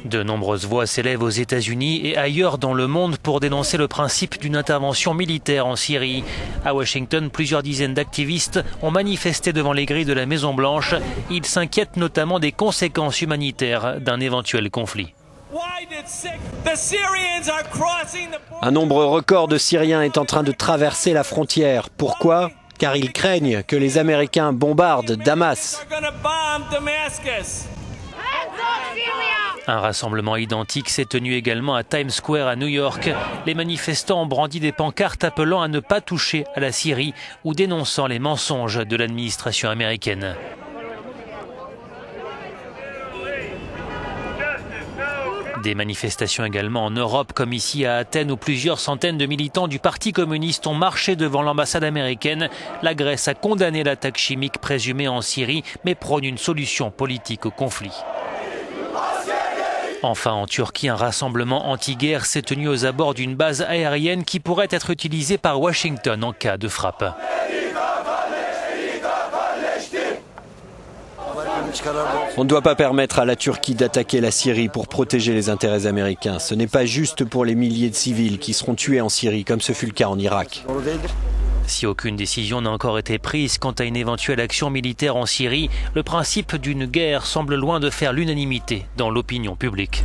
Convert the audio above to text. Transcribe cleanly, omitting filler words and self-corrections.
De nombreuses voix s'élèvent aux États-Unis et ailleurs dans le monde pour dénoncer le principe d'une intervention militaire en Syrie. À Washington, plusieurs dizaines d'activistes ont manifesté devant les grilles de la Maison-Blanche. Ils s'inquiètent notamment des conséquences humanitaires d'un éventuel conflit. Un nombre record de Syriens est en train de traverser la frontière. Pourquoi ? Car ils craignent que les Américains bombardent Damas. Un rassemblement identique s'est tenu également à Times Square à New York. Les manifestants ont brandi des pancartes appelant à ne pas toucher à la Syrie ou dénonçant les mensonges de l'administration américaine. Des manifestations également en Europe, comme ici à Athènes, où plusieurs centaines de militants du Parti communiste ont marché devant l'ambassade américaine. La Grèce a condamné l'attaque chimique présumée en Syrie, mais prône une solution politique au conflit. Enfin, en Turquie, un rassemblement anti-guerre s'est tenu aux abords d'une base aérienne qui pourrait être utilisée par Washington en cas de frappe. On ne doit pas permettre à la Turquie d'attaquer la Syrie pour protéger les intérêts américains. Ce n'est pas juste pour les milliers de civils qui seront tués en Syrie, comme ce fut le cas en Irak. Si aucune décision n'a encore été prise quant à une éventuelle action militaire en Syrie, le principe d'une guerre semble loin de faire l'unanimité dans l'opinion publique.